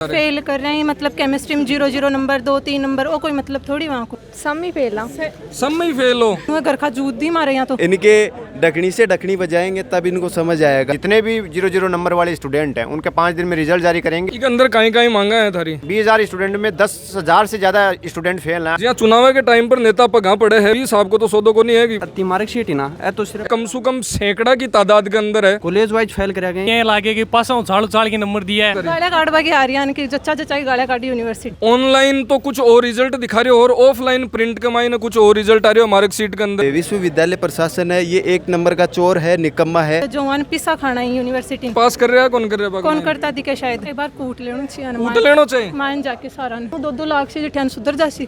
Fail कर रहे हैं, मतलब केमिस्ट्री में 0 नंबर 2 3 नंबर, वो कोई मतलब थोड़ी वहाँ को सम ही फेल सब में ही फेल हो। घर का जूत दी मारे यहाँ तो। इनके डकनी से डकनी बजाएंगे तब इनको समझ आएगा। जितने भी 0 नंबर वाले स्टूडेंट हैं उनके 5 दिन में रिजल्ट जारी करेंगे। इसके अंदर कहीं कहीं मांगा है थारी 20,000 स्टूडेंट में 10,000 से ज्यादा स्टूडेंट फेल हैं। जी चुनाव के टाइम पर नेता पगा पड़े हैं, इस आपको तो सौदो को नहीं है कि अति मार्कशीट ही ना है तो सिर्फ कम से कम सैकड़ा की तादाद के अंदर है। कॉलेज वाइज फेल करा गए। ये लागे के पास उछाल के नंबर दिया है। गाड़ियाँ काटवा की हरियाणा की जच्चा जच्चा गाड़ियाँ काटी यूनिवर्सिटी। ऑनलाइन तो कुछ और रिजल्ट दिखा रहे हो और ऑफलाइन प्रिंट के मायने कुछ और रिजल्ट आ रहे हो मार्कशीट के अंदर। विश्वविद्यालय प्रशासन है ये 1 नंबर का चोर है, निकम्मा है। जो वन पिसा खाना है यूनिवर्सिटी में। पास कर रहा है कौन कर रहा है? कौन करता दिखे शायद एक बार कूट लेना चाहिए। कूट लेना चाहिए। मान जाके सारा 2-2 लाख से जिठन सुधर जासी।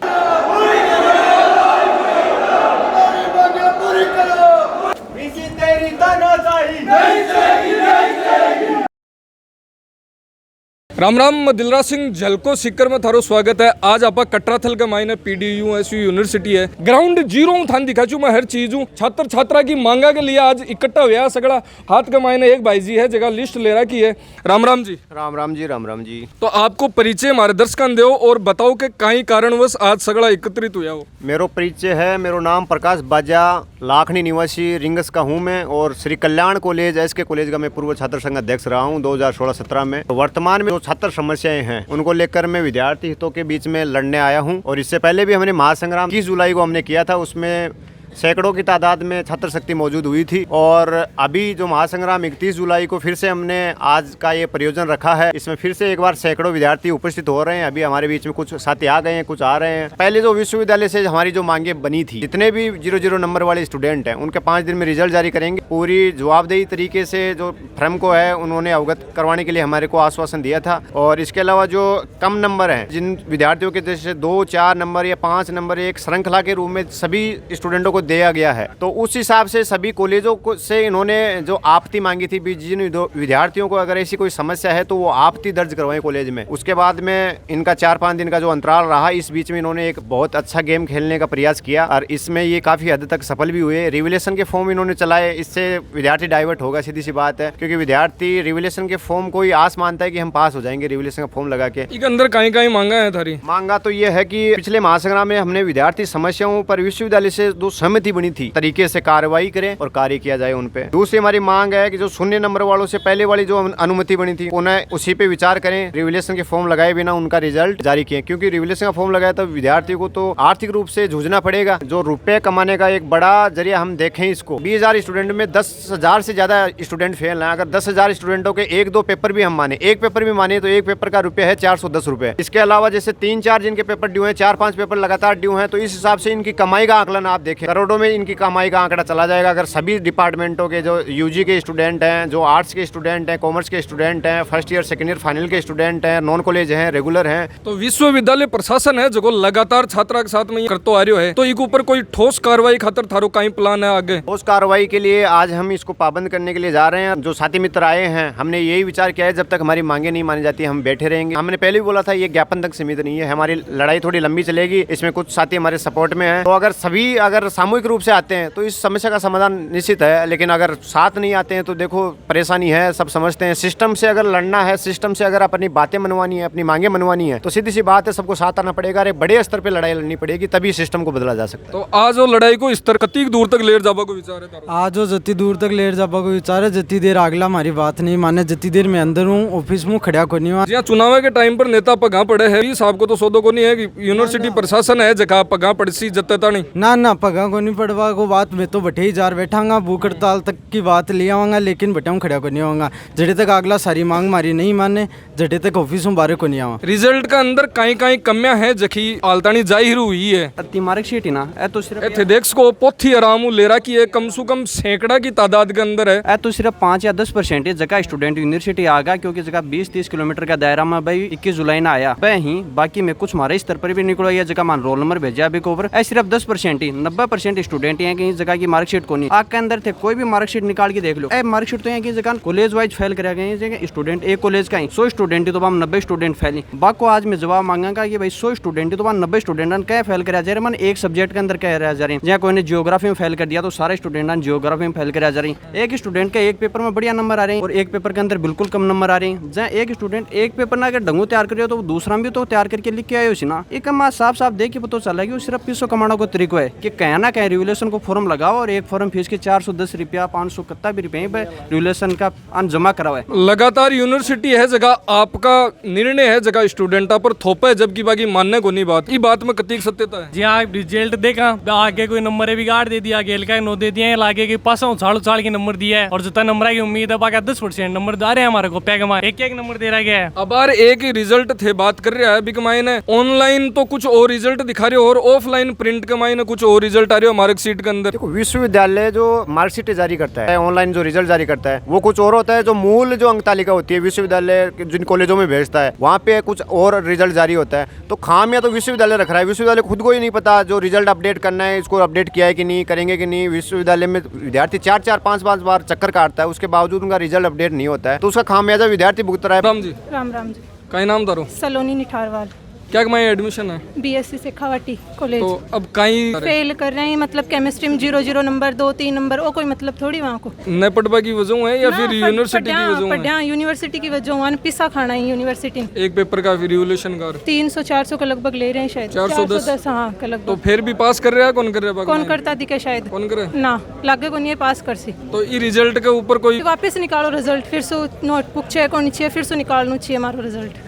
राम राम, दिलराज सिंह झलको सिक्कर में थारो स्वागत है। आज आप कटराथल के मायने पीडीयू एसयू यूनिवर्सिटी है, ग्राउंड जीरो थान दिखा चू मैं हर चीज हूँ। छात्र छात्रा की मांगा के लिए आज इकट्ठा हुआ सगड़ा। हाथ के मायने एक भाई जी है जगह लिस्ट ले रखी है। राम राम जी। राम राम जी, राम राम जी। तो आपको परिचय हमारे दर्शकों दो और बताओ कि कई कारणवश आज सगड़ा एकत्रित हुआ हो। मेरो परिचय है, मेरो नाम प्रकाश बाजा, लाखनी निवासी रिंगस का हूँ मैं और Shri Kalyan college SK college का मैं पूर्व छात्र संघ अध्यक्ष रहा हूँ 2016-17 में। तो वर्तमान में जो छात्र समस्याएं हैं उनको लेकर मैं विद्यार्थी हितों के बीच में लड़ने आया हूँ। और इससे पहले भी हमने महासंग्राम 21 जुलाई को हमने किया था, उसमें सैकड़ों की तादाद में छात्र शक्ति मौजूद हुई थी। और अभी जो महासंग्राम 31 जुलाई को फिर से हमने आज का ये प्रयोजन रखा है, इसमें फिर से एक बार सैकड़ों विद्यार्थी उपस्थित हो रहे हैं। अभी हमारे बीच में कुछ साथी आ गए हैं, कुछ आ रहे हैं। पहले जो विश्वविद्यालय से हमारी जो मांगे बनी थी, जितने भी 0 नंबर वाले स्टूडेंट हैं उनके 5 दिन में रिजल्ट जारी करेंगे। पूरी जवाबदेही तरीके से जो फ्रम को है उन्होंने अवगत करवाने के लिए हमारे को आश्वासन दिया था। और इसके अलावा जो कम नंबर हैं, जिन विद्यार्थियों के जैसे 2-4 नंबर या 5 नंबर एक श्रृंखला के रूप में सभी स्टूडेंटों को दिया गया है, तो उस हिसाब से सभी कॉलेजों को से इन्होंने जो आपत्ति मांगी थी, जिन विद्यार्थियों को अगर ऐसी कोई समस्या है तो वो आपत्ति दर्ज करवाएं कॉलेज में। उसके बाद में इनका 4-5 दिन का जो अंतराल रहा, इस बीच में इन्होंने एक बहुत अच्छा गेम खेलने का प्रयास किया और इसमें ये काफी हद तक सफल भी हुए। रिविलेशन के फॉर्म इन्होंने चलाए, इससे विद्यार्थी डाइवर्ट होगा, सीधी सी बात है, क्योंकि विद्यार्थी रिविलेशन के फॉर्म को ही आस मानता है कि हम पास हो जाएंगे रिविलेशन का फॉर्म लगा के। इसके अंदर कहीं कहीं मांगा है थारी मांगा तो ये है कि पिछले महासंग्राम में हमने विद्यार्थी समस्याओं पर विश्वविद्यालय से जो सहमति बनी थी तरीके से कार्रवाई करें और कार्य किया जाए उन पे। दूसरी हमारी मांग है कि जो 0 नंबर वालों से पहले वाली जो अनुमति बनी थी उन्हें उसी पे विचार करें, रिविलेशन के फॉर्म लगाए बिना उनका रिजल्ट जारी किए। क्योंकि रिविलेशन का फॉर्म लगाया तो विद्यार्थी को तो आर्थिक रूप से जूझना पड़ेगा। जो रुपए कमाने का एक बड़ा जरिया हम देखें इसको, 20,000 स्टूडेंट में 10,000 से ज्यादा स्टूडेंट फेल हैं। अगर 10,000 स्टूडेंटों के 1-2 पेपर भी हम माने, एक पेपर भी माने तो एक पेपर का रुपया है 410 रुपए। इसके अलावा जैसे 3-4 जिनके पेपर ड्यू है, 4-5 पेपर लगातार ड्यू है, तो इस हिसाब से इनकी कमाई का आकलन आप देखें, करोड़ों में इनकी कमाई का आंकड़ा चला जाएगा। अगर सभी डिपार्टमेंटों के जो यूजी के स्टूडेंट हैं, जो आर्ट्स के स्टूडेंट हैं, कॉमर्स के स्टूडेंट हैं, first year second year final के स्टूडेंट हैं, नॉन कॉलेज हैं, रेगुलर हैं, तो विश्वविद्यालय प्रशासन है जो लगातार छात्रा के साथ में करते आ रहे है, तो इसके ऊपर कोई ठोस कार्रवाई खातर थारो कहीं प्लान है आगे? ठोस कार्रवाई के लिए आज हम इसको पाबंद करने के लिए जा रहे हैं। जो साथी मित्र आए हैं, हमने यही विचार किया है जब तक हमारी मांगे नहीं मानी जाती हम बैठे रहेंगे। हमने पहले भी बोला था ये ज्ञापन तक सीमित नहीं है, हमारी लड़ाई थोड़ी लंबी चलेगी। इसमें कुछ साथी हमारे सपोर्ट में हैं, तो अगर सभी अगर सामूहिक रूप से आते हैं तो इस समस्या का समाधान निश्चित है। लेकिन अगर साथ नहीं आते हैं तो देखो परेशानी है, सब समझते हैं। सिस्टम से अगर लड़ना है, सिस्टम से अगर अपनी बातें मनवानी है, अपनी मांगे मनवानी है, तो सीधी सी बात है सबको साथ आना पड़ेगा। अरे बड़े स्तर पे लड़ाई लड़नी पड़ेगी, तभी सिस्टम को बदला जा सकता है। तो आज वो लड़ाई को स्तर कती दूर तक ले जाबा को विचार है तारो? आज वो जति दूर तक ले जाबा को विचार है। जति देर अगला हमारी बात नहीं माने, जति देर मैं अंदर हूँ ऑफिस में खड़ा को नहीं हुआ। जी चुनाव के टाइम पर नेता पगा पड़े है, इस आपको तो सौदो को नहीं है कि यूनिवर्सिटी प्रशासन है जगह पगा पड़सी जत्ता नहीं ना पगा को नहीं पड़वा को बात मैं तो बैठे ही जार बैठांगा, भूख हड़ताल तक की बात ले आवांगा, लेकिन बटाऊं खड़ा को नहीं आवांगा जड़े तक अगला सारी मांग मारी नहीं माने, जड़े तक ऑफिस में बारे को नहीं आवा। रिजल्ट का अंदर कहीं कहीं कमियां है जखी आलतानी जाहिर हुई है। अति मार्कशीट ही ना है तो सिर्फ एथेडेक्स को पोथी आराम ले रहा की है, कम से कम सैकड़ा की तादाद के अंदर है तो सिर्फ 5 या 10% जगह स्टूडेंट यूनिवर्सिटी आ गया, क्योंकि जगह 20-30 किलोमीटर का दायरा में भाई 21 जुलाई ना आया ही। बाकी में कुछ हमारे स्तर पर भी निकलो, ये जगह मान रोल नंबर भेजा अभी को ऊपर सिर्फ 10% ही, 90% स्टूडेंट हैं कहीं जगह की मार्कशीट को नहीं आग के अंदर थे कोई भी मार्कशीट निकाल के देख लो मार्कशीट तो यहाँ की जगह कॉलेज वाइज फेल करा गए स्टूडेंट एक कॉलेज का ही 100 स्टूडेंट तो हम 90 स्टूडेंट फैली बाक को आज मैं जवाब मांगा कि भाई 100 स्टूडेंट तो 90 स्टूडेंट क्या फेल करा जा रहे मन एक सब्जेक्ट के अंदर कह रहा जा रहे हैं जहाँ कोई ने जियोग्राफी में फेल कर दिया तो सारे स्टूडेंट जियोग्राफी में फेल करा जा रही है एक स्टूडेंट के एक पेपर में बढ़िया नंबर आ रहे हैं और एक पेपर के अंदर बिल्कुल कम नंबर आ रहे हैं जहाँ एक स्टूडेंट एक पेपर ना अगर ढंगू तैयार करियो तो दूसरा भी तो तैयार करके लिख के आयो सी ना एक साफ साफ देख के पता चला कि सिर्फ पैसों कमाने को तरीका है कि कहीं ना कहीं रेगुलेशन को फॉर्म लगाओ और एक फॉर्म फीस के 410 रुपया 500 कितना भी रुपये रेगुलेशन का जमा कराओ है। लगातार यूनिवर्सिटी है जगह आपका निर्णय है जगह स्टूडेंटा पर थोपा है जबकि बाकी मानने को नहीं बात ये बात में कतीक सत्यता है। जी हाँ रिजल्ट देखा आगे कोई नंबर है बिगाड़ दे दिया गेल का 9 दे दिया लागे के पास उछाल उछाल के नंबर दिया है और जितना नंबर की उम्मीद है बाकी 10% नंबर दे रहे हैं हमारे को पैग में एक नंबर दे रहा गया है। अब यार एक ही रिजल्ट थे बात कर रहा है बिक मायने ऑनलाइन तो कुछ और रिजल्ट दिखा रहे हो और ऑफलाइन प्रिंट के मायने कुछ और रिजल्ट आ रहे हो मार्कशीट के अंदर। देखो विश्वविद्यालय जो मार्कशीट जारी करता है ऑनलाइन जो रिजल्ट जारी करता है वो कुछ और होता है जो मूल जो अंक तालिका होती है विश्वविद्यालय जिन कॉलेजों में भेजता है वहाँ पे कुछ और रिजल्ट जारी होता है तो खामियां तो विश्वविद्यालय रख रहा है। विश्वविद्यालय खुद को ही नहीं पता जो रिजल्ट अपडेट करना है इसको अपडेट किया है कि नहीं करेंगे कि नहीं। विश्वविद्यालय में विद्यार्थी 4-5 बार चक्कर काटता है उसके बावजूद उनका रिजल्ट अपडेट नहीं होता है तो उसका खामियाजा विद्यार्थी भुगत रहा है। राम जी राम राम जी कहीं नाम दारो सलोनी निठारवाल क्या कमाई एडमिशन है BSc शेखावाटी कॉलेज तो अब कहीं फेल कर रहे हैं मतलब केमिस्ट्री में 0 नंबर 2-3 नंबर वो कोई मतलब थोड़ी वहाँ को न पढ़वा की वजह है या फिर यूनिवर्सिटी की वजह है। यूनिवर्सिटी की वजह वहाँ पिसा खाना है यूनिवर्सिटी एक पेपर का फिर रेगुलेशन का 300-400 के लगभग ले रहे हैं शायद 410 हाँ के तो लगभग फिर भी पास कर रहा है कौन कर रहा है कौन करता दिखे शायद कौन करे ना लागे को नहीं है पास कर सी तो ये रिजल्ट के ऊपर कोई वापस निकालो रिजल्ट फिर से नोटबुक चेक होनी चाहिए फिर से निकालना चाहिए हमारा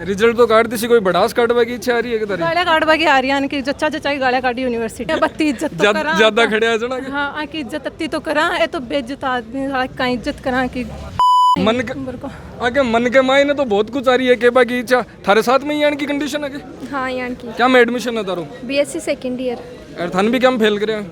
रिजल्ट तो काट दी कोई बढ़ास काटवा की इच्छा आ रही है कि गाड़ियाँ काटवा की आ रही है कि जच्चा जच्चाई गाड़ियाँ काटी यूनिवर्सिटी बत्ती इज्जत तो करा ज्यादा खड़े आ जाना हाँ आकी इज्जत अत्ती तो करा ये तो बेइज्जत आदमी का इज्जत करा की मन के आगे मन के मायने तो बहुत कुछ आ रही है के बाकी इच्छा थारे साथ में यान की कंडीशन है कि हाँ यान की क्या मैं एडमिशन है तारो BSc सेकंड ईयर और थान भी क्या हम फेल करे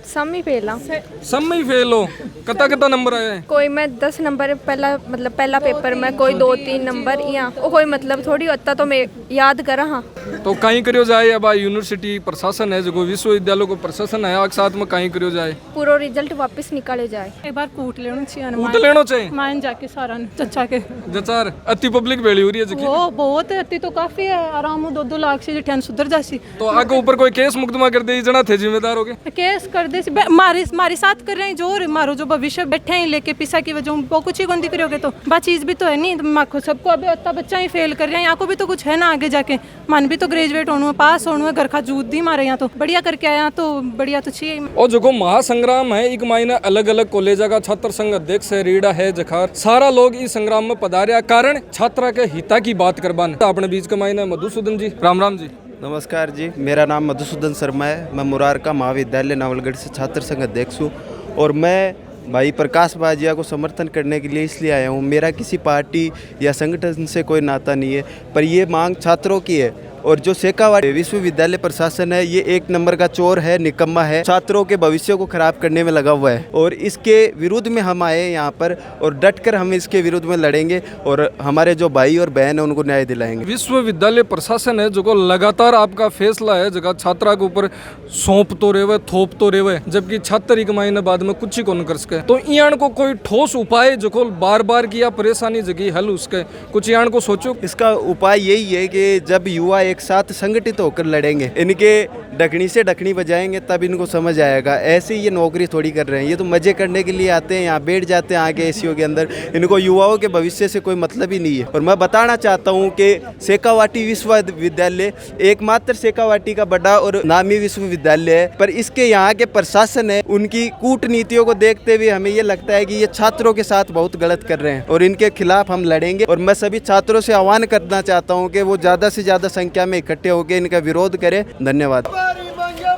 सब में फेल हाँ सब में ही फेल हो कितना नंबर आया है कोई मैं 10 नंबर पहला पेपर में कोई 2-3 नंबर यहाँ कोई मतलब थोड़ी होता तो मैं याद करा हाँ तो कहीं करियो जाए अब यूनिवर्सिटी प्रशासन है जो विश्वविद्यालय को प्रशासन है एक साथ में कहीं करियो जाए पूरा रिजल्ट वापस निकाले जाए एक बार कूट लेना चाहिए कूट लेना चाहिए मान जाके सारा चचा के जचार अति पब्लिक भेड़ी हो रही है वो बहुत है अति तो काफी है आराम 2-2 लाख से ठन सुधर जासी तो आगे ऊपर कोई केस मुकदमा कर दे जना थे जिम्मेदार हो गए केस कर दे मारी साथ कर रहे हैं जो मारो जो भविष्य बैठे हैं लेके पिसा की वजह वो कुछ ही गंदी करोगे तो बात चीज भी तो है नहीं माखो सबको अभी इतना बच्चा ही फेल कर रहे हैं यहाँ को भी तो कुछ है ना आगे जाके मन भी तो ग्रेजुएट होना पास होना घर का जूत दी मारे यहाँ तो बढ़िया करके आया तो बढ़िया तो चाहिए। और जो महासंग्राम है एक महीना अलग अलग कॉलेज का छात्र संघ अध्यक्ष है रीडा है जखार सारा लोग इस संग्राम में पधारे कारण छात्रा के हिता की बात करवान अपने बीच का महीना मधुसूदन जी राम जी। नमस्कार जी मेरा नाम मधुसूदन शर्मा है मैं मुरारका महाविद्यालय नावलगढ़ से छात्र संघ अध्यक्ष हूँ और मैं भाई प्रकाश बाजिया को समर्थन करने के लिए इसलिए आया हूँ। मेरा किसी पार्टी या संगठन से कोई नाता नहीं है पर ये मांग छात्रों की है और जो शेखावाटी विश्वविद्यालय प्रशासन है ये एक नंबर का चोर है निकम्मा है छात्रों के भविष्य को खराब करने में लगा हुआ है और इसके विरुद्ध में हम आए यहाँ पर और डटकर हम इसके विरुद्ध में लड़ेंगे और हमारे जो भाई और बहन है उनको न्याय दिलाएंगे। विश्वविद्यालय प्रशासन है जो लगातार आपका फैसला है जगह छात्रा के ऊपर सौंप तो रेवे थोप तो रेवे जबकि छात्र एक महीने बाद में कुछ ही कौन कर सके तो यान को कोई ठोस उपाय जो बार बार किया परेशानी जगह हल उसके कुछ यान को सोचो। इसका उपाय यही है कि जब युवा एक साथ संगठित होकर लड़ेंगे इनके डकनी से डकनी बजाएंगे तब इनको समझ आएगा ऐसे ये नौकरी थोड़ी कर रहे हैं ये तो मजे करने के लिए आते हैं यहाँ बैठ जाते हैं आके एसीओ के अंदर इनको युवाओं के भविष्य से कोई मतलब ही नहीं है। और मैं बताना चाहता हूँ कि शेखावाटी विश्वविद्यालय एकमात्र शेखावाटी का बड़ा और नामी विश्वविद्यालय है पर इसके यहाँ के प्रशासन है उनकी कूटनीतियों को देखते हुए हमें ये लगता है कि ये छात्रों के साथ बहुत गलत कर रहे हैं और इनके खिलाफ हम लड़ेंगे। और मैं सभी छात्रों से आह्वान करना चाहता हूँ कि वो ज़्यादा से ज़्यादा संख्या में इकट्ठे होकर इनका विरोध करें। धन्यवाद।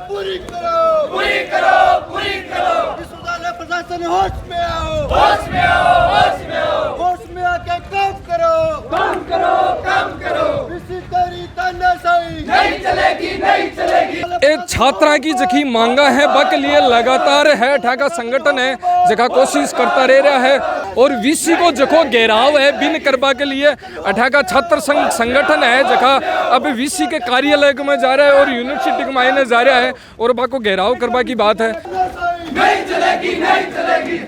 पूरी करो विश्वविद्यालय प्रशासन होश में आके काम करो इसी तेरी तानाशाही नहीं चलेगी। एक छात्रा की जखी मांगा है बक लिए लगातार है ठाका संगठन है जगह कोशिश करता रह रहा है और वीसी को जखो घेराव है बिन करबा के लिए अठा का छात्र संघ संगठन है जखा अब वीसी के कार्यालय में जा रहा है और यूनिवर्सिटी के मायने जा रहा है और बाको घेराव करबा की बात है। नहीं चलेगी, नहीं चलेगी।